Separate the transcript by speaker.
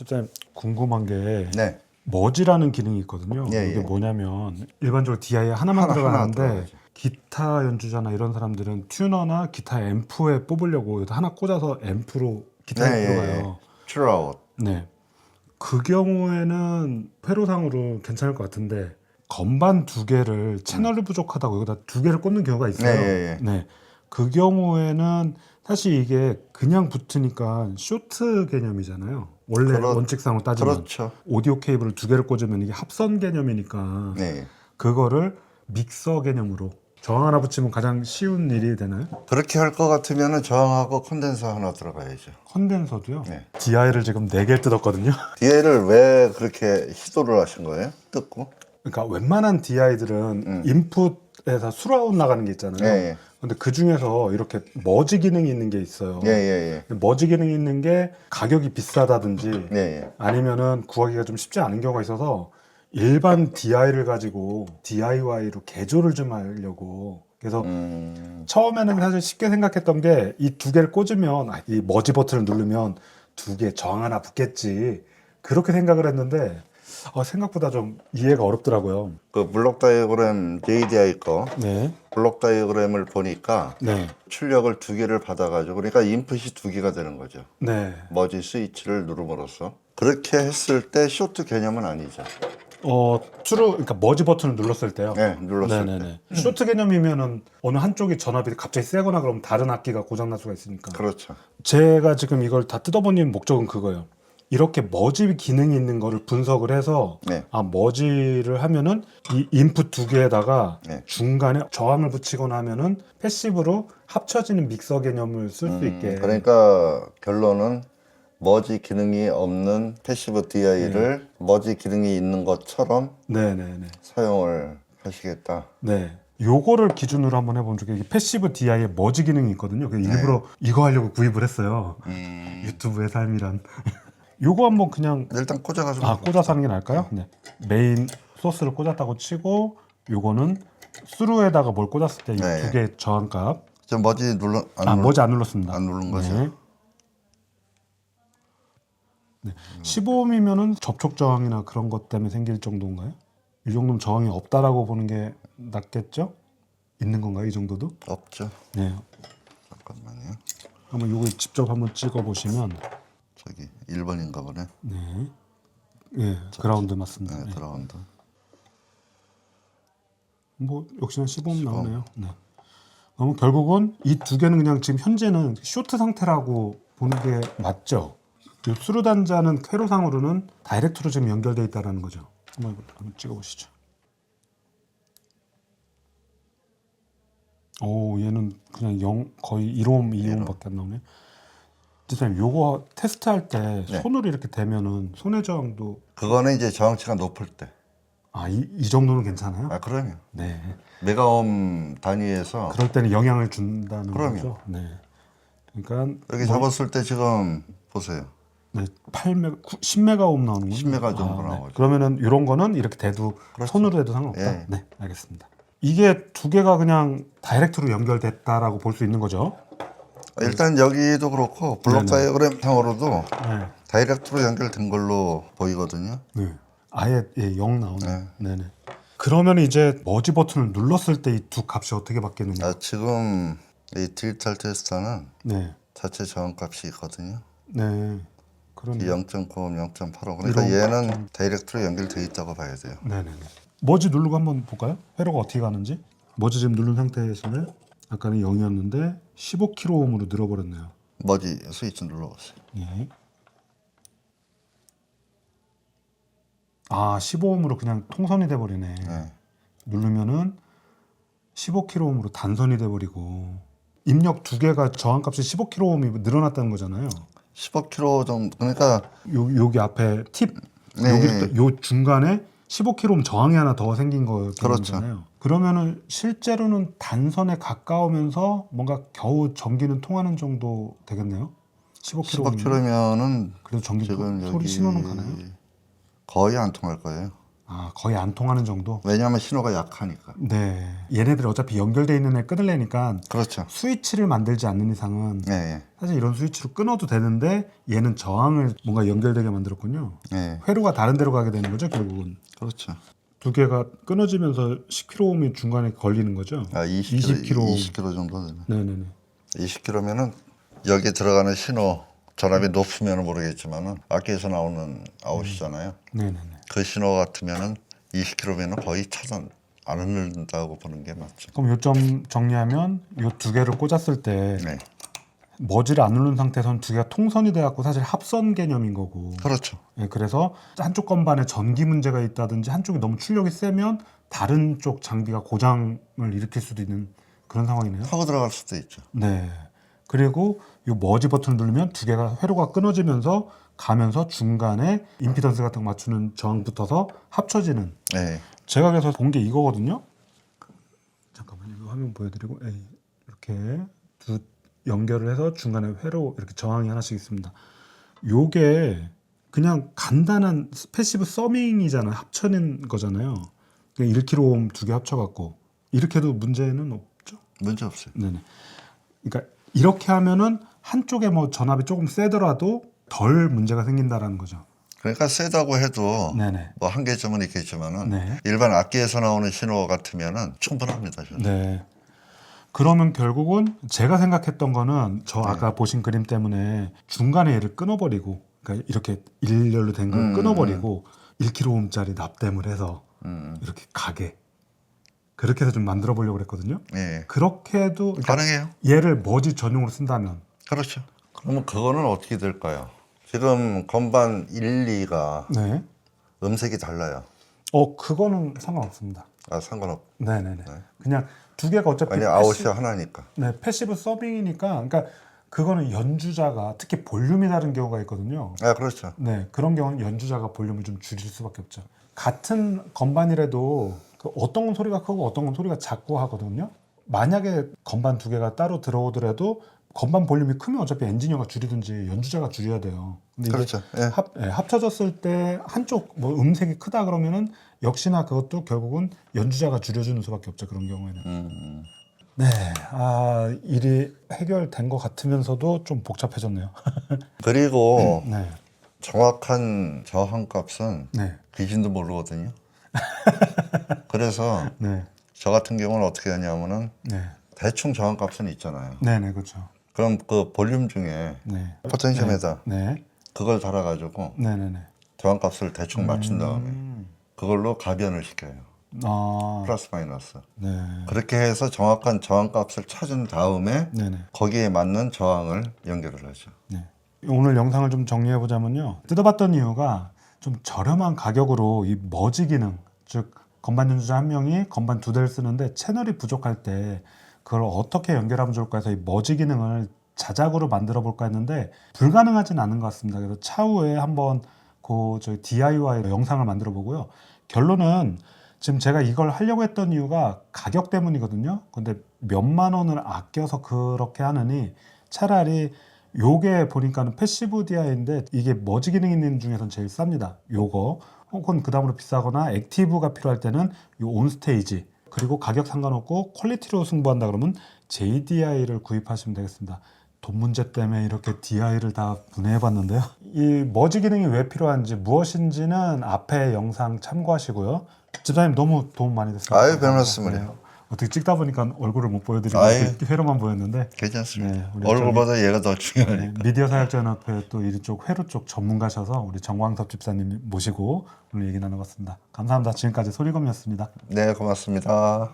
Speaker 1: 일단 궁금한 게
Speaker 2: 네.
Speaker 1: 머지라는 기능이 있거든요.
Speaker 2: 예,
Speaker 1: 이게
Speaker 2: 예.
Speaker 1: 뭐냐면 일반적으로 DI에 하나만
Speaker 2: 하나
Speaker 1: 들어가는데
Speaker 2: 들어가죠.
Speaker 1: 기타 연주자나 이런 사람들은 튜너나 기타 앰프에 뽑으려고 하나 꽂아서 앰프로 기타에
Speaker 2: 네,
Speaker 1: 들어가요.
Speaker 2: 트라웃.
Speaker 1: 네. 그 경우에는 회로상으로 괜찮을 것 같은데 건반 두 개를 채널이 부족하다고 여기다 두 개를 꽂는 경우가 있어요.
Speaker 2: 네, 예.
Speaker 1: 네. 그 경우에는 사실 이게 그냥 붙으니까 쇼트 개념이잖아요. 원래 원칙상으로 따지면
Speaker 2: 그렇죠.
Speaker 1: 오디오 케이블을 두 개를 꽂으면 이게 합선 개념이니까
Speaker 2: 네.
Speaker 1: 그거를 믹서 개념으로 저항 하나 붙이면 가장 쉬운 일이 되나요?
Speaker 2: 그렇게 할 것 같으면은 저항하고 콘덴서 하나 들어가야죠.
Speaker 1: 컨덴서도요?
Speaker 2: 네.
Speaker 1: DI를 지금 4개를 뜯었거든요.
Speaker 2: DA를 왜 그렇게 시도를 하신 거예요? 뜯고?
Speaker 1: 그러니까 웬만한 DI들은 인풋에서 수라웃 나가는 게 있잖아요.
Speaker 2: 예.
Speaker 1: 근데 그 중에서 이렇게 머지 기능이 있는 게 있어요.
Speaker 2: 예.
Speaker 1: 머지 기능이 있는 게 가격이 비싸다든지
Speaker 2: 예.
Speaker 1: 아니면은 구하기가 좀 쉽지 않은 경우가 있어서 일반 DI를 가지고 DIY로 개조를 좀 하려고 그래서 처음에는 사실 쉽게 생각했던 게 이 두 개를 꽂으면 이 머지 버튼을 누르면 두 개 저항 하나 붙겠지 그렇게 생각을 했는데 생각보다 좀 이해가 어렵더라고요.
Speaker 2: 그 블록 다이어그램 JDI 거
Speaker 1: 네,
Speaker 2: 블록 다이어그램을 보니까
Speaker 1: 네,
Speaker 2: 출력을 두 개를 받아가지고 그러니까 인풋이 두 개가 되는 거죠.
Speaker 1: 네.
Speaker 2: 머지 스위치를 누름으로써 그렇게 했을 때 쇼트 개념은 아니죠.
Speaker 1: 그러니까 머지 버튼을 눌렀을 때요.
Speaker 2: 네, 눌렀을
Speaker 1: 네네네. 쇼트 개념이면은 어느 한쪽이 전압이 갑자기 세거나 그러면 다른 악기가 고장 날 수가 있으니까.
Speaker 2: 그렇죠.
Speaker 1: 제가 지금 이걸 다 뜯어보는 목적은 그거예요. 이렇게 머지 기능이 있는 거를 분석을 해서
Speaker 2: 네.
Speaker 1: 머지를 하면은 이 인풋 두 개에다가
Speaker 2: 네.
Speaker 1: 중간에 저항을 붙이거나 하면은 패시브로 합쳐지는 믹서 개념을 쓸 수 있게.
Speaker 2: 그러니까 결론은 머지 기능이 없는 패시브 DI를 머지 기능이 있는 것처럼
Speaker 1: 네네네.
Speaker 2: 사용을 하시겠다.
Speaker 1: 네. 요거를 기준으로 한번 해본 적이 이게 패시브 DI에 머지 기능이 있거든요. 그래서 일부러 이거 하려고 구입을 했어요. 유튜브의 삶이란. 요거 한번 그냥
Speaker 2: 일단 꽂아가지고
Speaker 1: 꽂아서 하는 게 나을까요? 네. 메인 소스를 꽂았다고 치고 요거는 스루에다가 뭘 꽂았을 때 이
Speaker 2: 네.
Speaker 1: 두 개 저항값.
Speaker 2: 저 머지
Speaker 1: 머지 안 눌렀습니다.
Speaker 2: 안 누른 거죠?
Speaker 1: 네. 15ohm이면은 접촉 저항이나 그런 것 때문에 생길 정도인가요? 이 정도면 저항이 없다라고 보는 게 낫겠죠? 있는 건가요? 이 정도도?
Speaker 2: 없죠.
Speaker 1: 네.
Speaker 2: 잠깐만요.
Speaker 1: 한번 요거 직접 한번 찍어 보시면
Speaker 2: 저기 1번인가 보네.
Speaker 1: 예, 그라운드 맞습니다.
Speaker 2: 네,
Speaker 1: 네.
Speaker 2: 들어간다.
Speaker 1: 뭐 역시나 15음 나오네요. 네. 그러면 결국은 이 두 개는 그냥 지금 현재는 쇼트 상태라고 보는 게 맞죠. 이 수루 단자는 회로상으로는 다이렉트로 지금 연결되어 있다는 거죠. 한번 찍어보시죠. 오, 얘는 그냥 거의 1옴, 2옴밖에 안 나오네. 지사님, 요거 테스트할 때 손으로 이렇게 대면은 손의 저항도
Speaker 2: 그거는 이제 저항치가 높을 때.
Speaker 1: 이 정도는 괜찮아요?
Speaker 2: 그럼요.
Speaker 1: 네.
Speaker 2: 메가옴 단위에서
Speaker 1: 그럴 때는 영향을 준다는
Speaker 2: 그럼요.
Speaker 1: 거죠. 네. 그러니까
Speaker 2: 여기 잡았을 때 지금 보세요.
Speaker 1: 네, 10메가옴 나오는군요.
Speaker 2: 10메가 정도 나오죠.
Speaker 1: 그러면은 이런 거는 이렇게 대도 손으로 대도 상관없다.
Speaker 2: 예.
Speaker 1: 네, 알겠습니다. 이게 두 개가 그냥 다이렉트로 연결됐다라고 볼 수 있는 거죠.
Speaker 2: 일단 여기도 그렇고 블록 다이어그램 상으로도
Speaker 1: 네.
Speaker 2: 다이렉트로 연결된 걸로 보이거든요.
Speaker 1: 네. 아예 0 나오네. 네. 네. 그러면 이제 머지 버튼을 눌렀을 때 이 두 값이 어떻게 바뀌느냐?
Speaker 2: 지금 이 디지털 테스터는
Speaker 1: 네.
Speaker 2: 자체 저항값이 있거든요.
Speaker 1: 네. 그러네.
Speaker 2: 0.9, 0.85. 그러니까 얘는 다이렉트로 연결돼 있다고 봐야 돼요.
Speaker 1: 네네네. 머지 누르고 한번 볼까요? 회로가 어떻게 가는지. 머지 지금 누른 상태에서는 아까는 0이었는데 15kΩ으로 늘어버렸네요.
Speaker 2: 머지 스위치 눌러보세요.
Speaker 1: 예. 15ohm으로 그냥 통선이 돼버리네. 누르면은 15kΩ으로 단선이 돼버리고 입력 두 개가 저항값이 15kΩ이 늘어났다는 거잖아요.
Speaker 2: 15kg 정도. 그러니까
Speaker 1: 여기 앞에 팁 여기 요 중간에 15kΩ 저항이 하나 더 생긴 거잖아요. 그러면은 실제로는 단선에 가까우면서 뭔가 겨우 전기는 통하는 정도 되겠네요. 15km면은
Speaker 2: 15kg면은
Speaker 1: 그래도 전기
Speaker 2: 지금
Speaker 1: 소리
Speaker 2: 여기
Speaker 1: 신호는 가나요?
Speaker 2: 거의 안 통할 거예요.
Speaker 1: 아, 거의 안 통하는 정도?
Speaker 2: 왜냐하면 신호가 약하니까.
Speaker 1: 네. 얘네들이 어차피 연결돼 있는 애 끊으려니까
Speaker 2: 그렇죠.
Speaker 1: 스위치를 만들지 않는 이상은
Speaker 2: 예,
Speaker 1: 사실 이런 스위치로 끊어도 되는데 얘는 저항을 뭔가 연결되게 만들었군요.
Speaker 2: 예.
Speaker 1: 회로가 다른 데로 가게 되는 거죠, 결국은.
Speaker 2: 그렇죠.
Speaker 1: 두 개가 끊어지면서 10km이 중간에 걸리는 거죠.
Speaker 2: 아, 20km,
Speaker 1: 20km.
Speaker 2: 20km 정도 되네.
Speaker 1: 네네네.
Speaker 2: 20km면은 여기 들어가는 신호 전압이 높으면 모르겠지만은 악기에서 나오는 아웃이잖아요.
Speaker 1: 네네네.
Speaker 2: 그 신호 같으면은 20km면은 거의 차단 안 흐른다고 보는 게 맞죠.
Speaker 1: 그럼 요점 정리하면 요 두 개를 꽂았을 때
Speaker 2: 네,
Speaker 1: 머지를 안 누른 상태에서는 두 개가 통선이 돼갖고 사실 합선 개념인 거고.
Speaker 2: 그렇죠.
Speaker 1: 예, 그래서 한쪽 건반에 전기 문제가 있다든지 한쪽이 너무 출력이 세면 다른 쪽 장비가 고장을 일으킬 수도 있는 그런 상황이네요.
Speaker 2: 타고 들어갈 수도 있죠.
Speaker 1: 네. 그리고 이 머지 버튼을 누르면 두 개가 회로가 끊어지면서 가면서 중간에 임피던스 같은 거 맞추는 저항 붙어서 합쳐지는.
Speaker 2: 네,
Speaker 1: 제가 그래서 본 게 이거거든요. 잠깐만요. 이거 화면 보여드리고 이렇게 두 연결을 해서 중간에 회로 이렇게 저항이 하나씩 있습니다. 요게 그냥 간단한 패시브 서밍이잖아요. 합쳐낸 거잖아요. 1kΩ 두 개 합쳐갖고 이렇게 해도 문제는 없죠.
Speaker 2: 문제 없어요.
Speaker 1: 네네. 그러니까 이렇게 하면은 한쪽에 뭐 전압이 조금 세더라도 덜 문제가 생긴다라는 거죠.
Speaker 2: 그러니까 세다고 해도
Speaker 1: 네네.
Speaker 2: 뭐 한계점은 있겠지만은
Speaker 1: 네.
Speaker 2: 일반 악기에서 나오는 신호 같으면은 충분합니다. 저는.
Speaker 1: 네. 그러면 결국은 제가 생각했던 거는 저 아까 보신 그림 때문에 중간에 얘를 끊어버리고, 그러니까 이렇게 일렬로 된 걸 끊어버리고 1kΩ짜리 납땜을 해서 이렇게 가게 그렇게 해서 좀 만들어 보려고 그랬거든요.
Speaker 2: 예,
Speaker 1: 그렇게 해도 그러니까
Speaker 2: 가능해요.
Speaker 1: 얘를 머지 전용으로 쓴다면
Speaker 2: 그렇죠. 그러면 그거는 어떻게 될까요? 지금 건반 1, 2가
Speaker 1: 네.
Speaker 2: 음색이 달라요.
Speaker 1: 그거는 상관없습니다.
Speaker 2: 아, 상관없.
Speaker 1: 네네네. 그냥 두 개가 어차피
Speaker 2: 아니, 아웃이 하나니까.
Speaker 1: 네, 패시브 서빙이니까, 그러니까 그거는 연주자가 특히 볼륨이 다른 경우가 있거든요.
Speaker 2: 아, 그렇죠.
Speaker 1: 네, 그런 경우는 연주자가 볼륨을 좀 줄일 수밖에 없죠. 같은 건반이라도 그 어떤 건 소리가 크고 어떤 건 소리가 작고 하거든요. 만약에 건반 두 개가 따로 들어오더라도 건반 볼륨이 크면 어차피 엔지니어가 줄이든지 연주자가 줄여야 돼요. 근데 이게
Speaker 2: 그렇죠. 예.
Speaker 1: 합쳐졌을 때 한쪽 뭐 음색이 크다 그러면은 역시나 그것도 결국은 연주자가 줄여주는 수밖에 없죠. 그런 경우에는. 네, 일이 해결된 것 같으면서도 좀 복잡해졌네요.
Speaker 2: 그리고
Speaker 1: 네,
Speaker 2: 정확한 저항값은
Speaker 1: 네,
Speaker 2: 귀신도 모르거든요. 그래서
Speaker 1: 네,
Speaker 2: 저 같은 경우는 어떻게 하냐면은
Speaker 1: 네,
Speaker 2: 대충 저항값은 있잖아요.
Speaker 1: 네, 네, 그렇죠.
Speaker 2: 그럼 그 볼륨 중에
Speaker 1: 네,
Speaker 2: 포텐시오메다
Speaker 1: 네,
Speaker 2: 그걸 달아가지고
Speaker 1: 네, 네, 네.
Speaker 2: 저항값을 대충 맞춘 다음에 그걸로 가변을 시켜요.
Speaker 1: 아,
Speaker 2: 플러스 마이너스.
Speaker 1: 네,
Speaker 2: 그렇게 해서 정확한 저항값을 찾은 다음에
Speaker 1: 네, 네.
Speaker 2: 거기에 맞는 저항을 연결을 하죠.
Speaker 1: 네. 오늘 영상을 좀 정리해 보자면요. 뜯어봤던 이유가 좀 저렴한 가격으로 이 머지 기능, 즉 건반 연주자 한 명이 건반 두 대를 쓰는데 채널이 부족할 때 그걸 어떻게 연결하면 좋을까 해서 이 머지 기능을 자작으로 만들어 볼까 했는데 불가능하진 않은 것 같습니다. 그래서 차후에 한번 저희 DIY 영상을 만들어 보고요. 결론은 지금 제가 이걸 하려고 했던 이유가 가격 때문이거든요. 근데 몇만 원을 아껴서 그렇게 하느니 차라리 요게 보니까는 패시브 DI인데 이게 머지 기능 있는 중에서는 제일 쌉니다. 요거 혹은 그 다음으로 비싸거나 액티브가 필요할 때는 요 온스테이지 그리고 가격 상관없고 퀄리티로 승부한다 그러면 JDI를 구입하시면 되겠습니다. 돈 문제 때문에 이렇게 DI를 다 분해해 봤는데요. 이 머지 기능이 왜 필요한지 무엇인지는 앞에 영상 참고하시고요. 집사님 너무 도움 많이 됐습니다.
Speaker 2: 아유, 별 말씀을요.
Speaker 1: 어떻게 찍다 보니까 얼굴을 못 보여드리고
Speaker 2: 아유.
Speaker 1: 이렇게 회로만 보였는데
Speaker 2: 괜찮습니다.
Speaker 1: 네, 우리
Speaker 2: 얼굴보다 얘가 더 중요하니까.
Speaker 1: 미디어 사역자연합회 또 이쪽 회로 쪽 전문가셔서 우리 정광섭 집사님 모시고 오늘 얘기 나눠봤습니다. 감사합니다. 지금까지 소리검이었습니다.
Speaker 2: 네, 고맙습니다.